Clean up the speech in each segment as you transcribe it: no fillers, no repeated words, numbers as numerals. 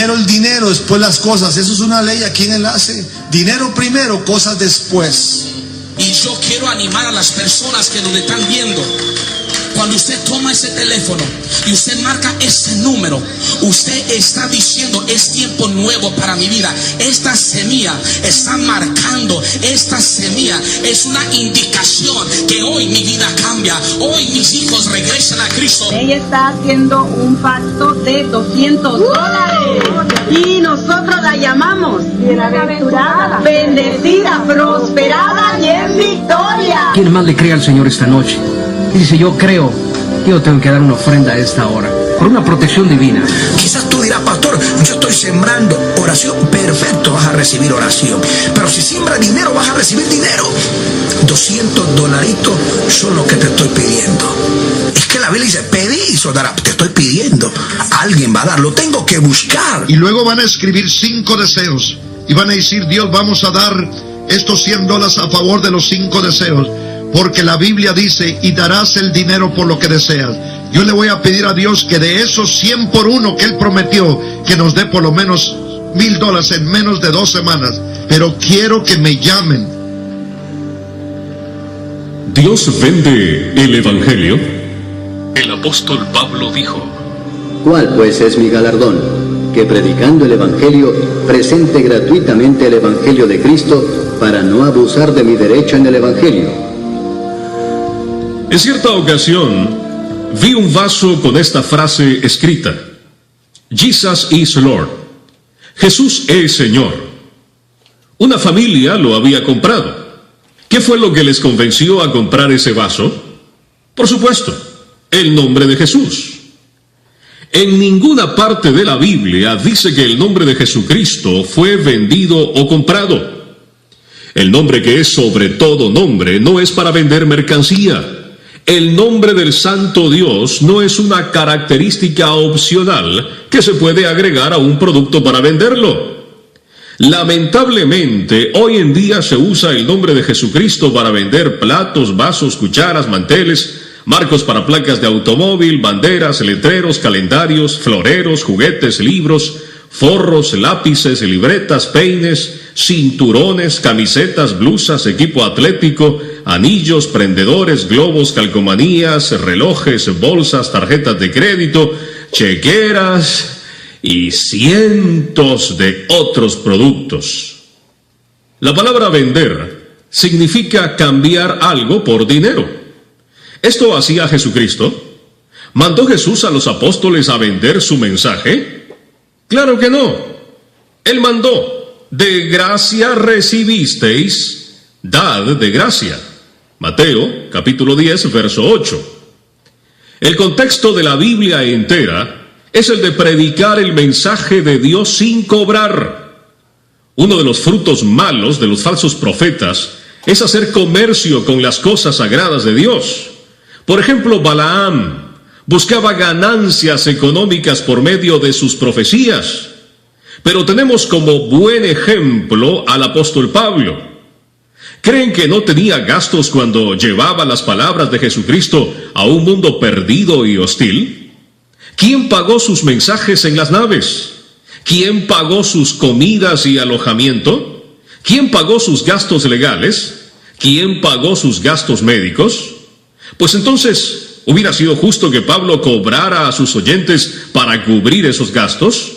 Primero el dinero, después las cosas. Eso es una ley aquí en Enlace. Dinero primero, cosas después. Y yo quiero animar a las personas que nos están viendo. Cuando usted toma ese teléfono y usted marca ese número, usted está diciendo: es tiempo nuevo para mi vida. Esta semilla está marcando, esta semilla es una indicación que hoy mi vida cambia, hoy mis hijos regresan a Cristo. Ella está haciendo un pacto de $200 y nosotros la llamamos bienaventurada, bendecida, prosperada y en victoria. ¿Quién más le cree al Señor esta noche? Y dice: yo creo que yo tengo que dar una ofrenda a esta hora, por una protección divina. Quizás tú dirás: pastor, yo estoy sembrando oración. Perfecto, vas a recibir oración. Pero si siembras dinero, vas a recibir dinero. $200 son lo que te estoy pidiendo. Es que la Biblia dice: pedí y se os dará. Te estoy pidiendo. Alguien va a dar, lo tengo que buscar. Y luego van a escribir 5 deseos. Y van a decir: Dios, vamos a dar estos $100 a favor de los 5 deseos. Porque la Biblia dice: y darás el dinero por lo que deseas. Yo le voy a pedir a Dios que de esos 100 por 1 que Él prometió, que nos dé por lo menos $1,000 en menos de 2 semanas. Pero quiero que me llamen. ¿Dios vende el Evangelio? El apóstol Pablo dijo: ¿cuál pues es mi galardón? Que predicando el Evangelio, presente gratuitamente el Evangelio de Cristo, para no abusar de mi derecho en el Evangelio. En cierta ocasión, vi un vaso con esta frase escrita: Jesus is Lord. Jesús es Señor. Una familia lo había comprado. ¿Qué fue lo que les convenció a comprar ese vaso? Por supuesto, el nombre de Jesús. En ninguna parte de la Biblia dice que el nombre de Jesucristo fue vendido o comprado. El nombre que es sobre todo nombre no es para vender mercancía. El nombre del Santo Dios no es una característica opcional que se puede agregar a un producto para venderlo. Lamentablemente, hoy en día se usa el nombre de Jesucristo para vender platos, vasos, cucharas, manteles, marcos para placas de automóvil, banderas, letreros, calendarios, floreros, juguetes, libros, forros, lápices, libretas, peines, cinturones, camisetas, blusas, equipo atlético, anillos, prendedores, globos, calcomanías, relojes, bolsas, tarjetas de crédito, chequeras y cientos de otros productos. La palabra vender significa cambiar algo por dinero. ¿Esto hacía Jesucristo? ¿Mandó Jesús a los apóstoles a vender su mensaje? Claro que no. Él mandó: de gracia recibisteis, dad de gracia. Mateo, capítulo 10, verso 8. El contexto de la Biblia entera es el de predicar el mensaje de Dios sin cobrar. Uno de los frutos malos de los falsos profetas es hacer comercio con las cosas sagradas de Dios. Por ejemplo, Balaam buscaba ganancias económicas por medio de sus profecías. Pero tenemos como buen ejemplo al apóstol Pablo. ¿Creen que no tenía gastos cuando llevaba las palabras de Jesucristo a un mundo perdido y hostil? ¿Quién pagó sus mensajes en las naves? ¿Quién pagó sus comidas y alojamiento? ¿Quién pagó sus gastos legales? ¿Quién pagó sus gastos médicos? Pues entonces, ¿hubiera sido justo que Pablo cobrara a sus oyentes para cubrir esos gastos?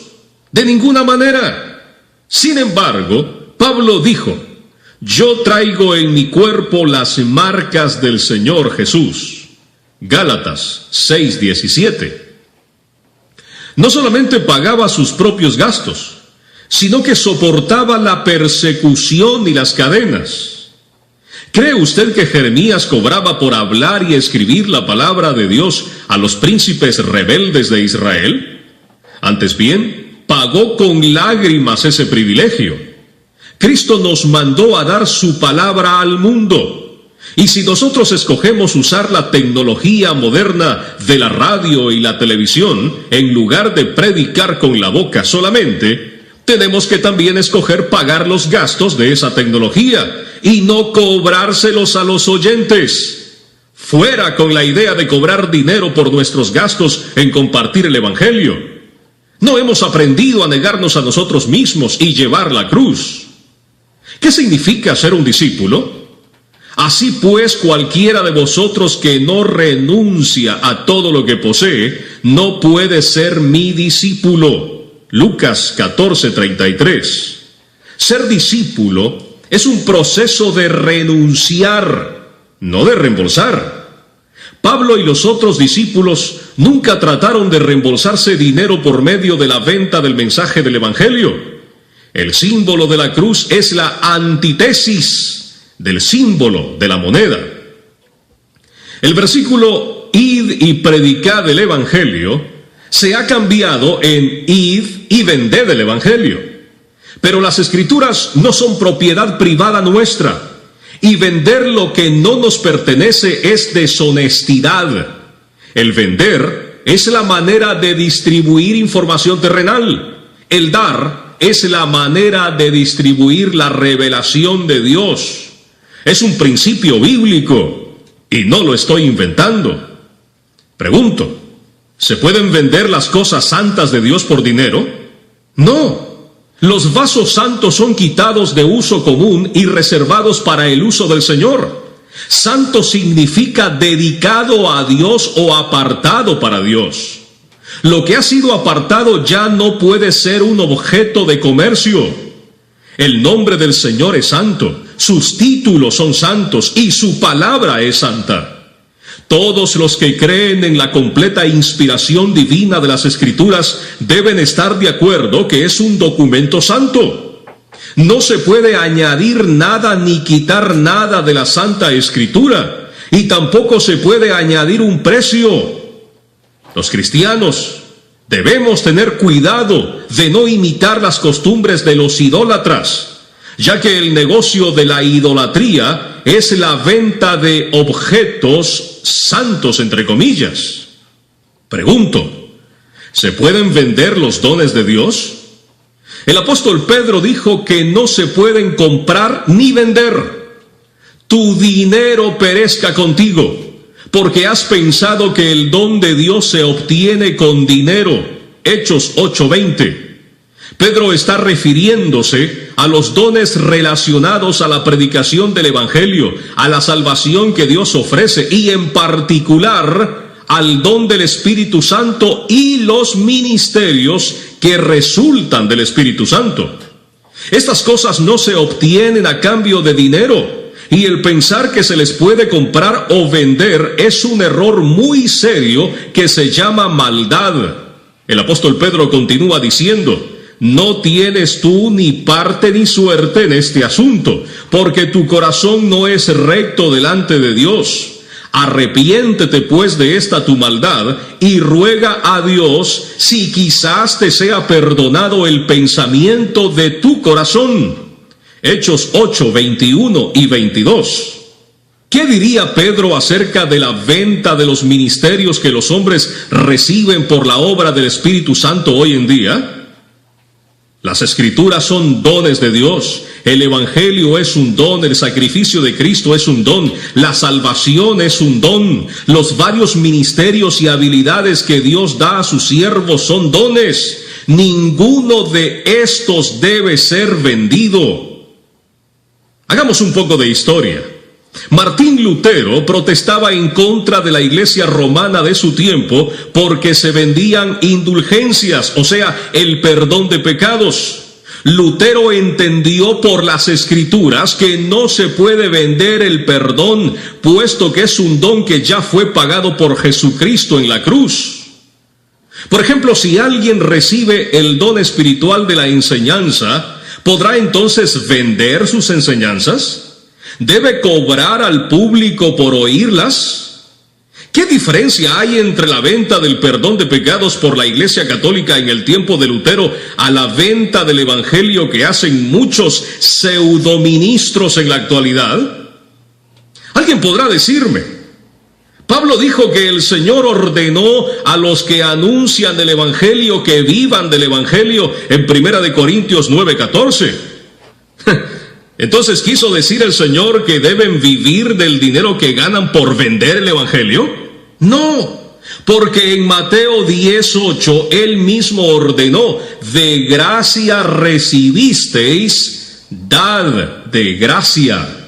De ninguna manera. Sin embargo, Pablo dijo: yo traigo en mi cuerpo las marcas del Señor Jesús. Gálatas 6:17. No solamente pagaba sus propios gastos, sino que soportaba la persecución y las cadenas. ¿Cree usted que Jeremías cobraba por hablar y escribir la palabra de Dios a los príncipes rebeldes de Israel? Antes bien, pagó con lágrimas ese privilegio. Cristo nos mandó a dar su palabra al mundo. Y si nosotros escogemos usar la tecnología moderna de la radio y la televisión, en lugar de predicar con la boca solamente, tenemos que también escoger pagar los gastos de esa tecnología y no cobrárselos a los oyentes. Fuera con la idea de cobrar dinero por nuestros gastos en compartir el Evangelio. No hemos aprendido a negarnos a nosotros mismos y llevar la cruz. ¿Qué significa ser un discípulo? Así pues, cualquiera de vosotros que no renuncia a todo lo que posee, no puede ser mi discípulo. Lucas 14:33. Ser discípulo es un proceso de renunciar, no de reembolsar. Pablo y los otros discípulos nunca trataron de reembolsarse dinero por medio de la venta del mensaje del Evangelio. El símbolo de la cruz es la antítesis del símbolo de la moneda. El versículo id y predicad el Evangelio se ha cambiado en id y vended el Evangelio. Pero las Escrituras no son propiedad privada nuestra, y vender lo que no nos pertenece es deshonestidad. El vender es la manera de distribuir información terrenal. El dar es la manera de distribuir la revelación de Dios. Es un principio bíblico y no lo estoy inventando. Pregunto, ¿se pueden vender las cosas santas de Dios por dinero? No. Los vasos santos son quitados de uso común y reservados para el uso del Señor. Santo significa dedicado a Dios o apartado para Dios. Lo que ha sido apartado ya no puede ser un objeto de comercio. El nombre del Señor es santo, sus títulos son santos y su palabra es santa. Todos los que creen en la completa inspiración divina de las Escrituras deben estar de acuerdo que es un documento santo. No se puede añadir nada ni quitar nada de la Santa Escritura, y tampoco se puede añadir un precio. Los cristianos debemos tener cuidado de no imitar las costumbres de los idólatras, ya que el negocio de la idolatría es la venta de objetos santos, entre comillas. Pregunto, ¿se pueden vender los dones de Dios? El apóstol Pedro dijo que no se pueden comprar ni vender. Tu dinero perezca contigo, porque has pensado que el don de Dios se obtiene con dinero. Hechos 8:20. Pedro está refiriéndose a los dones relacionados a la predicación del Evangelio, a la salvación que Dios ofrece y en particular al don del Espíritu Santo y los ministerios que resultan del Espíritu Santo. Estas cosas no se obtienen a cambio de dinero, y el pensar que se les puede comprar o vender es un error muy serio que se llama maldad. El apóstol Pedro continúa diciendo: no tienes tú ni parte ni suerte en este asunto, porque tu corazón no es recto delante de Dios. Arrepiéntete pues de esta tu maldad y ruega a Dios si quizás te sea perdonado el pensamiento de tu corazón. Hechos 8, 21 y 22. ¿Qué diría Pedro acerca de la venta de los ministerios que los hombres reciben por la obra del Espíritu Santo hoy en día? Las Escrituras son dones de Dios. El Evangelio es un don, el sacrificio de Cristo es un don, la salvación es un don. Los varios ministerios y habilidades que Dios da a sus siervos son dones. Ninguno de estos debe ser vendido. Hagamos un poco de historia. Martín Lutero protestaba en contra de la iglesia romana de su tiempo porque se vendían indulgencias, o sea, el perdón de pecados. Lutero entendió por las Escrituras que no se puede vender el perdón, puesto que es un don que ya fue pagado por Jesucristo en la cruz. Por ejemplo, si alguien recibe el don espiritual de la enseñanza, ¿podrá entonces vender sus enseñanzas? ¿Debe cobrar al público por oírlas? ¿Qué diferencia hay entre la venta del perdón de pecados por la Iglesia Católica en el tiempo de Lutero a la venta del Evangelio que hacen muchos pseudoministros en la actualidad? Alguien podrá decirme, Pablo dijo que el Señor ordenó a los que anuncian el Evangelio que vivan del Evangelio en 1 Corintios 9:14. Entonces, ¿quiso decir el Señor que deben vivir del dinero que ganan por vender el Evangelio? No, Porque en Mateo 10:8 él mismo ordenó: de gracia recibisteis, dad de gracia.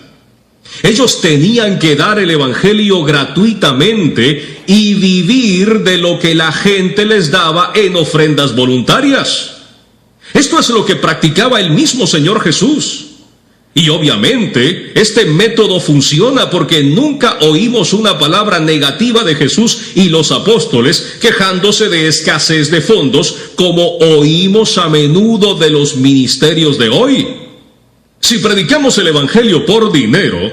Ellos tenían que dar el evangelio gratuitamente y vivir de lo que la gente les daba en ofrendas voluntarias. Esto es lo que practicaba el mismo Señor Jesús. Y obviamente este método funciona porque nunca oímos una palabra negativa de Jesús y los apóstoles quejándose de escasez de fondos, como oímos a menudo de los ministerios de hoy. Si predicamos el evangelio por dinero,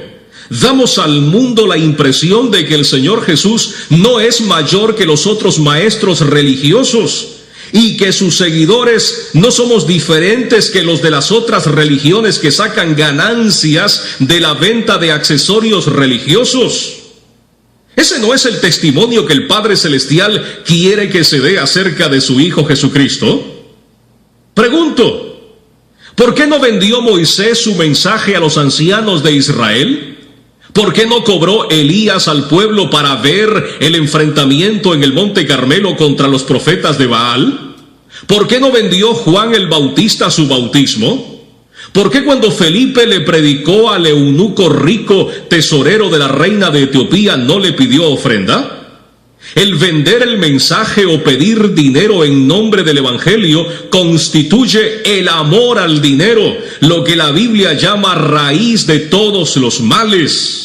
damos al mundo la impresión de que el Señor Jesús no es mayor que los otros maestros religiosos y que sus seguidores no somos diferentes que los de las otras religiones que sacan ganancias de la venta de accesorios religiosos. Ese no es el testimonio que el Padre Celestial quiere que se dé acerca de su Hijo Jesucristo. Pregunto, ¿por qué no vendió Moisés su mensaje a los ancianos de Israel? ¿Por qué no cobró Elías al pueblo para ver el enfrentamiento en el Monte Carmelo contra los profetas de Baal? ¿Por qué no vendió Juan el Bautista su bautismo? ¿Por qué cuando Felipe le predicó al eunuco rico, tesorero de la reina de Etiopía, no le pidió ofrenda? El vender el mensaje o pedir dinero en nombre del evangelio constituye el amor al dinero, lo que la Biblia llama raíz de todos los males.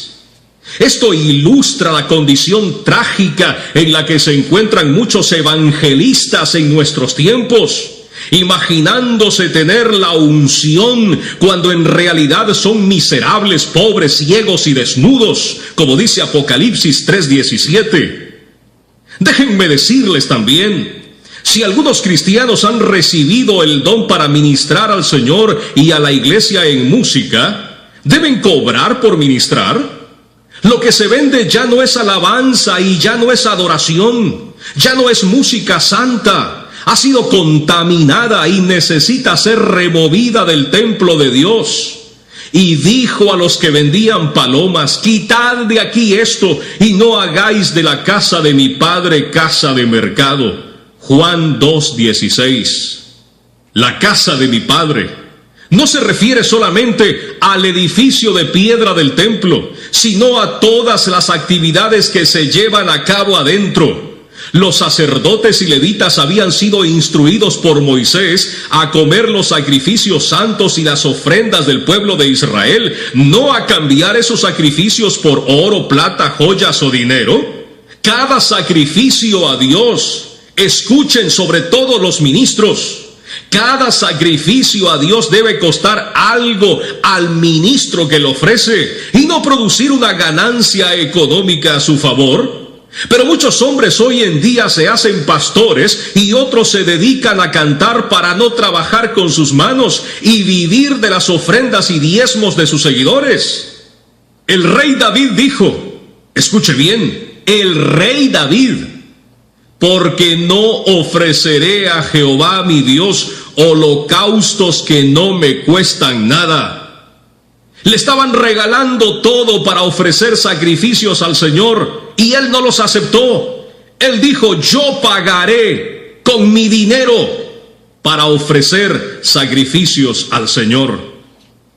Esto ilustra la condición trágica en la que se encuentran muchos evangelistas en nuestros tiempos, imaginándose tener la unción cuando en realidad son miserables, pobres, ciegos y desnudos, como dice Apocalipsis 3:17. Déjenme decirles también, si algunos cristianos han recibido el don para ministrar al Señor y a la iglesia en música, ¿deben cobrar por ministrar? Lo que se vende ya no es alabanza y ya no es adoración, ya no es música santa, ha sido contaminada y necesita ser removida del templo de Dios. Y dijo a los que vendían palomas: quitad de aquí esto y no hagáis de la casa de mi padre casa de mercado. Juan 2:16. La casa de mi padre no se refiere solamente al edificio de piedra del templo, sino a todas las actividades que se llevan a cabo adentro. Los sacerdotes y levitas habían sido instruidos por Moisés a comer los sacrificios santos y las ofrendas del pueblo de Israel, no a cambiar esos sacrificios por oro, plata, joyas o dinero. Cada sacrificio a Dios, escuchen sobre todo los ministros, cada sacrificio a Dios debe costar algo al ministro que lo ofrece y no producir una ganancia económica a su favor. Pero muchos hombres hoy en día se hacen pastores y otros se dedican a cantar para no trabajar con sus manos y vivir de las ofrendas y diezmos de sus seguidores. El rey David dijo, escuche bien, el rey David: porque no ofreceré a Jehová mi Dios holocaustos que no me cuestan nada. Le estaban regalando todo para ofrecer sacrificios al Señor y él no los aceptó. Él dijo: yo pagaré con mi dinero para ofrecer sacrificios al Señor.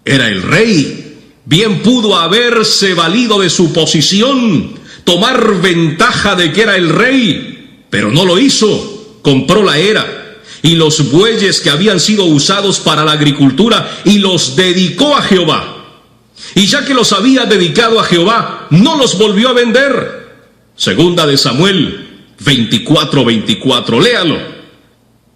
Era el rey. Bien pudo haberse valido de su posición, tomar ventaja de que era el rey, pero no lo hizo. Compró la era y los bueyes que habían sido usados para la agricultura y los dedicó a Jehová. Y ya que los había dedicado a Jehová, no los volvió a vender. Segunda de Samuel 24:24, léalo.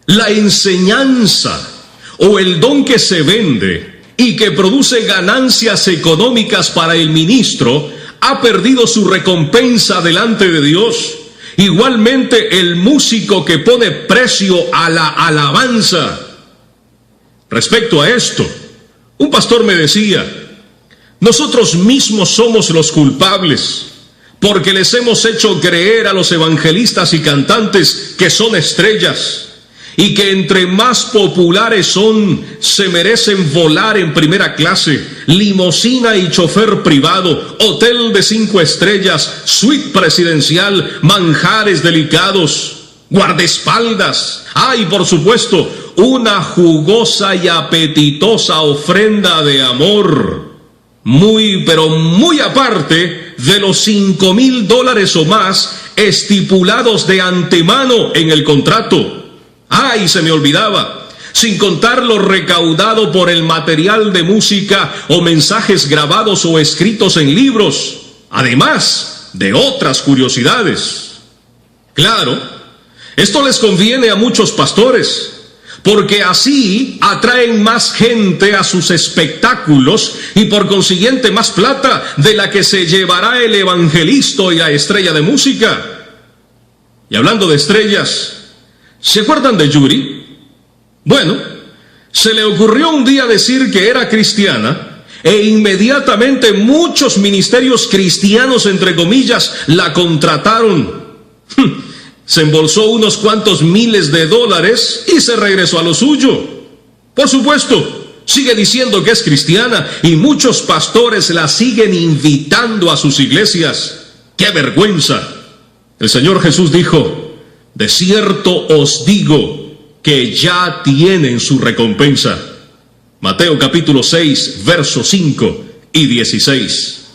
La enseñanza o el don que se vende y que produce ganancias económicas para el ministro ha perdido su recompensa delante de Dios. Igualmente el músico que pone precio a la alabanza. Respecto a esto, un pastor me decía: nosotros mismos somos los culpables, porque les hemos hecho creer a los evangelistas y cantantes que son estrellas, y que entre más populares son, se merecen volar en primera clase, limusina y chofer privado, hotel de 5 estrellas, suite presidencial, manjares delicados, guardaespaldas, y por supuesto, una jugosa y apetitosa ofrenda de amor, muy pero muy aparte de los $5,000 o más estipulados de antemano en el contrato. Y se me olvidaba, sin contar lo recaudado por el material de música o mensajes grabados o escritos en libros, además de otras curiosidades. Claro, esto les conviene a muchos pastores, porque así atraen más gente a sus espectáculos y por consiguiente más plata de la que se llevará el evangelista y la estrella de música. Y hablando de estrellas, ¿se acuerdan de Yuri? Bueno, se le ocurrió un día decir que era cristiana e inmediatamente muchos ministerios cristianos, entre comillas, la contrataron. Se embolsó unos cuantos miles de dólares y se regresó a lo suyo. Por supuesto, sigue diciendo que es cristiana y muchos pastores la siguen invitando a sus iglesias. ¡Qué vergüenza! El Señor Jesús dijo: de cierto os digo que ya tienen su recompensa. Mateo capítulo 6, versos 5 y 16.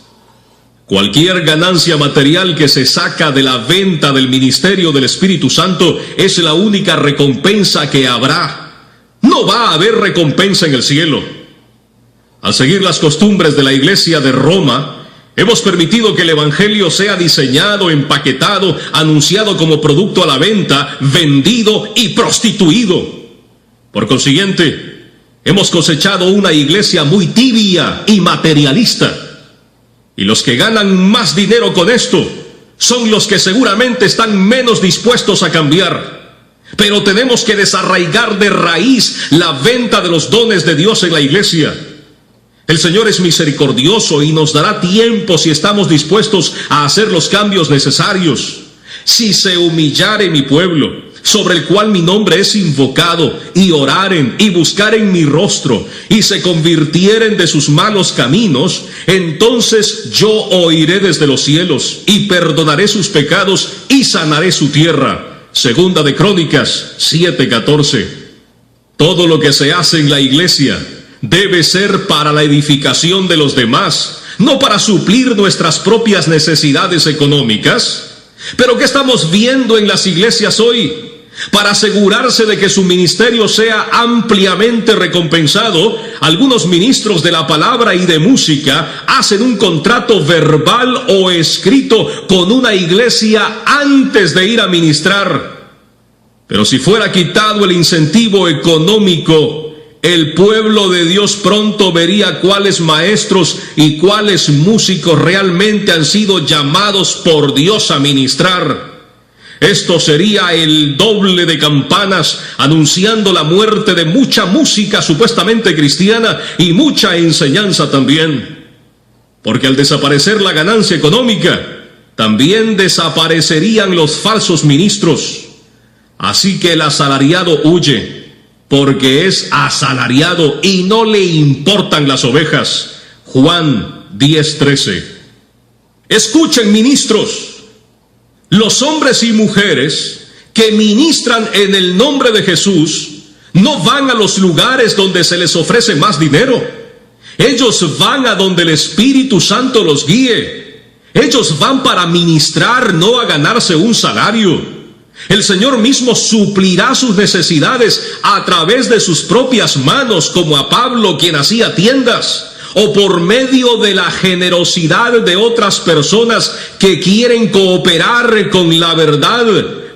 Cualquier ganancia material que se saca de la venta del ministerio del Espíritu Santo es la única recompensa que habrá. No va a haber recompensa en el cielo. Al seguir las costumbres de la iglesia de Roma, hemos permitido que el evangelio sea diseñado, empaquetado, anunciado como producto a la venta, vendido y prostituido. Por consiguiente, hemos cosechado una iglesia muy tibia y materialista. Y los que ganan más dinero con esto son los que seguramente están menos dispuestos a cambiar. Pero tenemos que desarraigar de raíz la venta de los dones de Dios en la iglesia. El Señor es misericordioso y nos dará tiempo si estamos dispuestos a hacer los cambios necesarios. Si se humillare mi pueblo, sobre el cual mi nombre es invocado, y oraren y buscaren mi rostro, y se convirtieren de sus malos caminos, entonces yo oiré desde los cielos, y perdonaré sus pecados, y sanaré su tierra. Segunda de Crónicas 7:14. Todo lo que se hace en la iglesia debe ser para la edificación de los demás, no para suplir nuestras propias necesidades económicas. Pero ¿qué estamos viendo en las iglesias hoy? Para asegurarse de que su ministerio sea ampliamente recompensado, algunos ministros de la palabra y de música hacen un contrato verbal o escrito con una iglesia antes de ir a ministrar. Pero si fuera quitado el incentivo económico, el pueblo de Dios pronto vería cuáles maestros y cuáles músicos realmente han sido llamados por Dios a ministrar. Esto sería el doble de campanas anunciando la muerte de mucha música supuestamente cristiana y mucha enseñanza también. Porque al desaparecer la ganancia económica, también desaparecerían los falsos ministros. Así que el asalariado huye, porque es asalariado y no le importan las ovejas. Juan 10:13. Escuchen, ministros. Los hombres y mujeres que ministran en el nombre de Jesús no van a los lugares donde se les ofrece más dinero. Ellos van a donde el Espíritu Santo los guíe. Ellos van para ministrar, no a ganarse un salario. El Señor mismo suplirá sus necesidades a través de sus propias manos, como a Pablo, quien hacía tiendas, o por medio de la generosidad de otras personas que quieren cooperar con la verdad,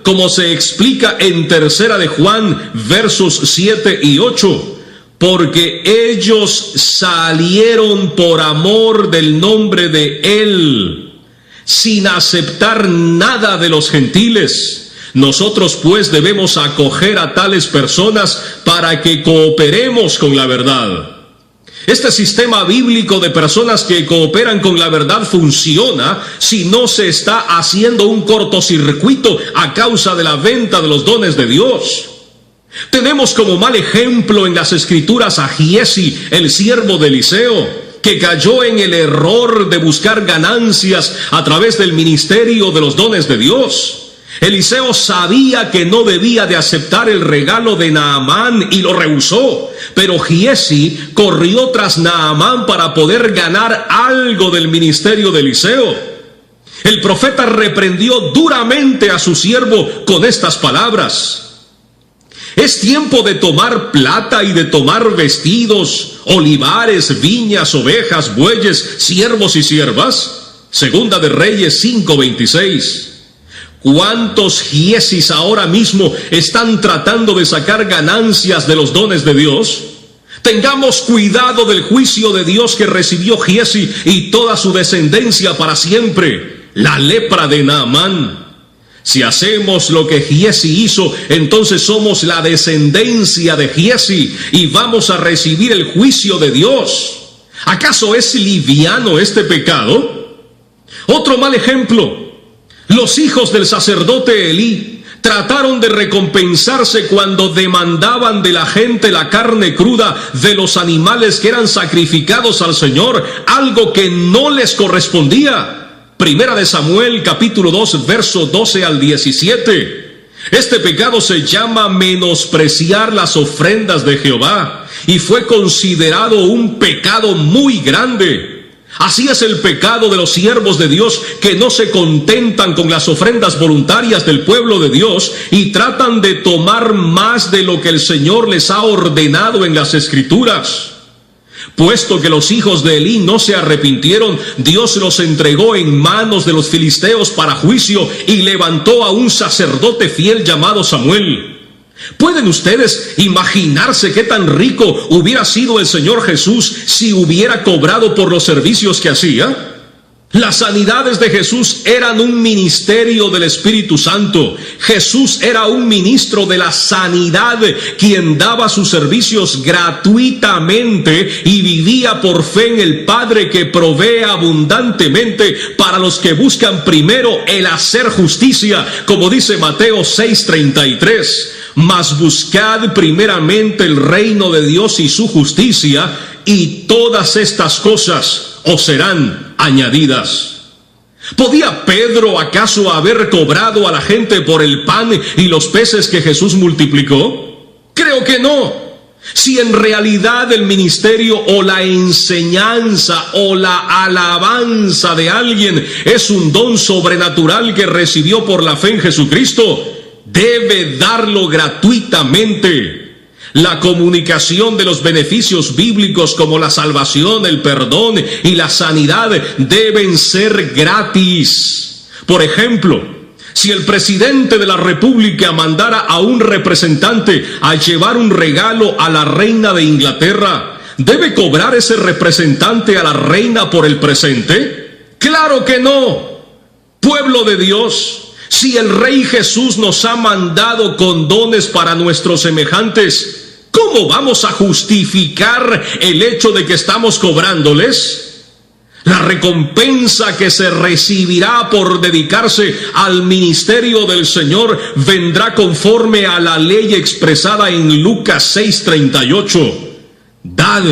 como se explica en 3 de Juan, versos 7 y 8. Porque ellos salieron por amor del nombre de Él, sin aceptar nada de los gentiles. Nosotros pues debemos acoger a tales personas para que cooperemos con la verdad. Este sistema bíblico de personas que cooperan con la verdad funciona si no se está haciendo un cortocircuito a causa de la venta de los dones de Dios. Tenemos como mal ejemplo en las Escrituras a Giesi, el siervo de Eliseo, que cayó en el error de buscar ganancias a través del ministerio de los dones de Dios. Eliseo sabía que no debía de aceptar el regalo de Naamán y lo rehusó, pero Giesi corrió tras Naamán para poder ganar algo del ministerio de Eliseo. El profeta reprendió duramente a su siervo con estas palabras: es tiempo de tomar plata y de tomar vestidos, olivares, viñas, ovejas, bueyes, siervos y siervas. Segunda de Reyes 5:26. ¿Cuántos Giesis ahora mismo están tratando de sacar ganancias de los dones de Dios? Tengamos cuidado del juicio de Dios que recibió Giesi y toda su descendencia para siempre, la lepra de Naamán. Si hacemos lo que Giesi hizo, entonces somos la descendencia de Giesi y vamos a recibir el juicio de Dios. ¿Acaso es liviano este pecado? Otro mal ejemplo: los hijos del sacerdote Elí trataron de recompensarse cuando demandaban de la gente la carne cruda de los animales que eran sacrificados al Señor, algo que no les correspondía. Primera de Samuel capítulo 2 verso 12 al 17. Este pecado se llama menospreciar las ofrendas de Jehová y fue considerado un pecado muy grande. Así es el pecado de los siervos de Dios, que no se contentan con las ofrendas voluntarias del pueblo de Dios y tratan de tomar más de lo que el Señor les ha ordenado en las Escrituras. Puesto que los hijos de Elí no se arrepintieron, Dios los entregó en manos de los filisteos para juicio y levantó a un sacerdote fiel llamado Samuel. ¿Pueden ustedes imaginarse qué tan rico hubiera sido el Señor Jesús si hubiera cobrado por los servicios que hacía? Las sanidades de Jesús eran un ministerio del Espíritu Santo. Jesús era un ministro de la sanidad, quien daba sus servicios gratuitamente y vivía por fe en el Padre, que provee abundantemente para los que buscan primero el hacer justicia, como dice Mateo 6:33. Mas buscad primeramente el reino de Dios y su justicia, y todas estas cosas os serán añadidas. ¿Podía Pedro acaso haber cobrado a la gente por el pan y los peces que Jesús multiplicó? Creo que no. Si en realidad el ministerio o la enseñanza o la alabanza de alguien es un don sobrenatural que recibió por la fe en Jesucristo, debe darlo gratuitamente. La comunicación de los beneficios bíblicos como la salvación, el perdón y la sanidad deben ser gratis. Por ejemplo, si el presidente de la República mandara a un representante a llevar un regalo a la reina de Inglaterra, ¿debe cobrar ese representante a la reina por el presente? ¡Claro que no! Pueblo de Dios, si el Rey Jesús nos ha mandado condones para nuestros semejantes, ¿cómo vamos a justificar el hecho de que estamos cobrándoles? La recompensa que se recibirá por dedicarse al ministerio del Señor vendrá conforme a la ley expresada en Lucas 6:38. Dad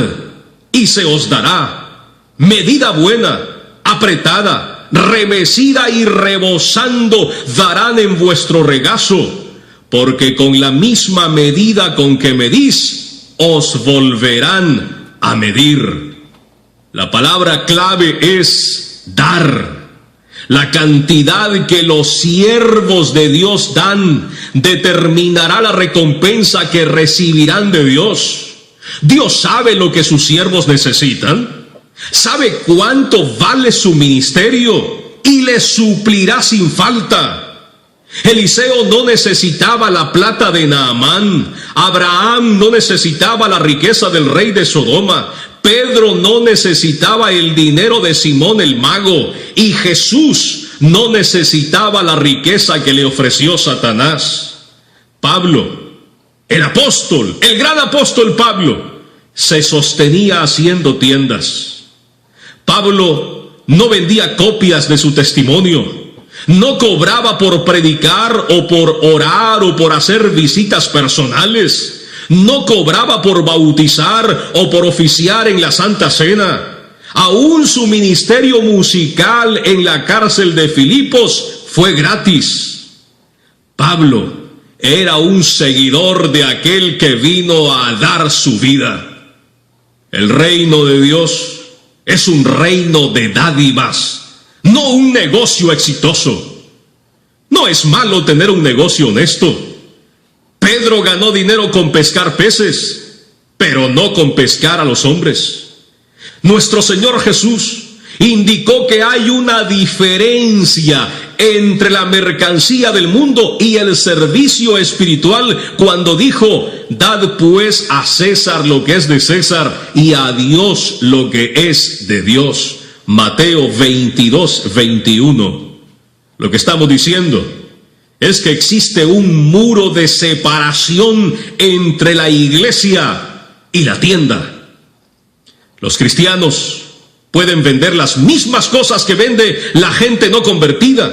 y se os dará, medida buena, apretada, remecida y rebosando darán en vuestro regazo, porque con la misma medida con que medís, os volverán a medir. La palabra clave es dar. La cantidad que los siervos de Dios dan determinará la recompensa que recibirán de Dios. Dios sabe lo que sus siervos necesitan. Sabe cuánto vale su ministerio y les suplirá sin falta. Eliseo no necesitaba la plata de Naamán. Abraham no necesitaba la riqueza del rey de Sodoma. Pedro no necesitaba el dinero de Simón el mago. Y Jesús no necesitaba la riqueza que le ofreció Satanás. Pablo, el apóstol, el gran apóstol Pablo, se sostenía haciendo tiendas. Pablo no vendía copias de su testimonio. No cobraba por predicar o por orar o por hacer visitas personales. No cobraba por bautizar o por oficiar en la Santa Cena. Aún su ministerio musical en la cárcel de Filipos fue gratis. Pablo era un seguidor de aquel que vino a dar su vida. El reino de Dios es un reino de dádivas, no un negocio exitoso. No es malo tener un negocio honesto. Pedro ganó dinero con pescar peces, pero no con pescar a los hombres. Nuestro Señor Jesús indicó que hay una diferencia entre la mercancía del mundo y el servicio espiritual cuando dijo: dad pues a César lo que es de César y a Dios lo que es de Dios. Mateo 22:21. Lo que estamos diciendo es que existe un muro de separación entre la iglesia y la tienda. Los cristianos pueden vender las mismas cosas que vende la gente no convertida.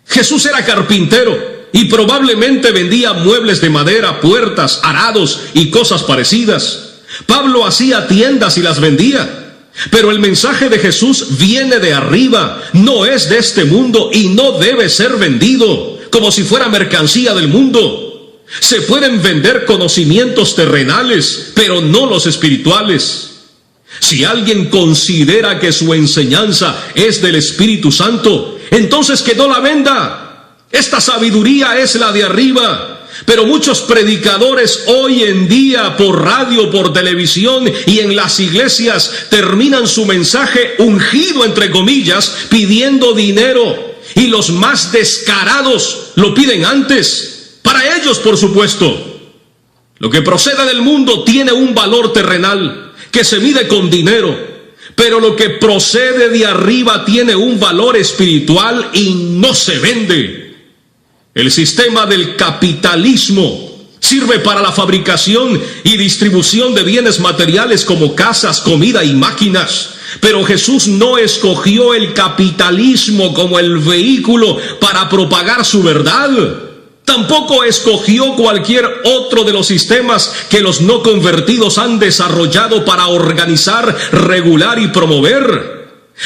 Jesús era carpintero y probablemente vendía muebles de madera, puertas, arados y cosas parecidas. Pablo hacía tiendas y las vendía. Pero el mensaje de Jesús viene de arriba, no es de este mundo y no debe ser vendido como si fuera mercancía del mundo. Se pueden vender conocimientos terrenales, pero no los espirituales. Si alguien considera que su enseñanza es del Espíritu Santo, entonces que no la venda. Esta sabiduría es la de arriba. Pero muchos predicadores hoy en día por radio, por televisión y en las iglesias terminan su mensaje ungido entre comillas pidiendo dinero, y los más descarados lo piden antes, para ellos por supuesto. Lo que procede del mundo tiene un valor terrenal que se mide con dinero, pero lo que procede de arriba tiene un valor espiritual y no se vende. El sistema del capitalismo sirve para la fabricación y distribución de bienes materiales como casas, comida y máquinas. Pero Jesús no escogió el capitalismo como el vehículo para propagar su verdad. Tampoco escogió cualquier otro de los sistemas que los no convertidos han desarrollado para organizar, regular y promover.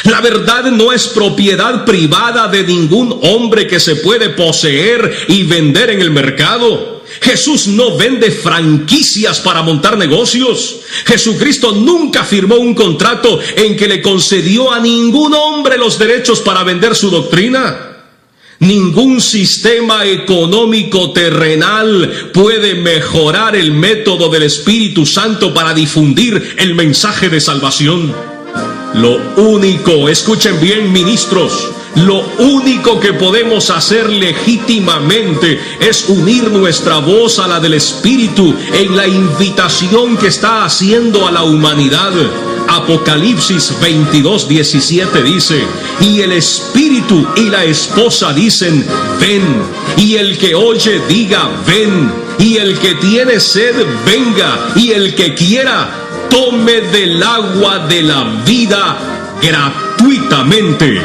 La verdad no es propiedad privada de ningún hombre que se puede poseer y vender en el mercado. Jesús no vende franquicias para montar negocios. Jesucristo nunca firmó un contrato en que le concedió a ningún hombre los derechos para vender su doctrina. Ningún sistema económico terrenal puede mejorar el método del Espíritu Santo para difundir el mensaje de salvación. Lo único, escuchen bien ministros, lo único que podemos hacer legítimamente es unir nuestra voz a la del Espíritu en la invitación que está haciendo a la humanidad. Apocalipsis 22:17 dice: y el Espíritu y la esposa dicen: ven, y el que oye diga: ven, y el que tiene sed venga, y el que quiera tome del agua de la vida gratuitamente.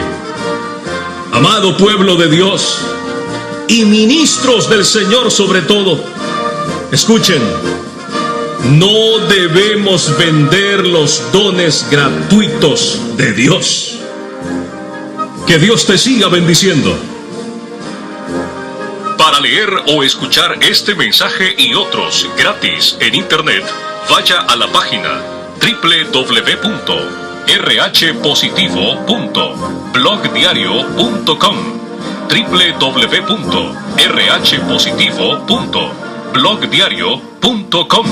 Amado pueblo de Dios y ministros del Señor sobre todo, escuchen, no debemos vender los dones gratuitos de Dios. Que Dios te siga bendiciendo. Para leer o escuchar este mensaje y otros gratis en internet, vaya a la página www.rhpositivo.blogdiario.com www.rhpositivo.blogdiario.com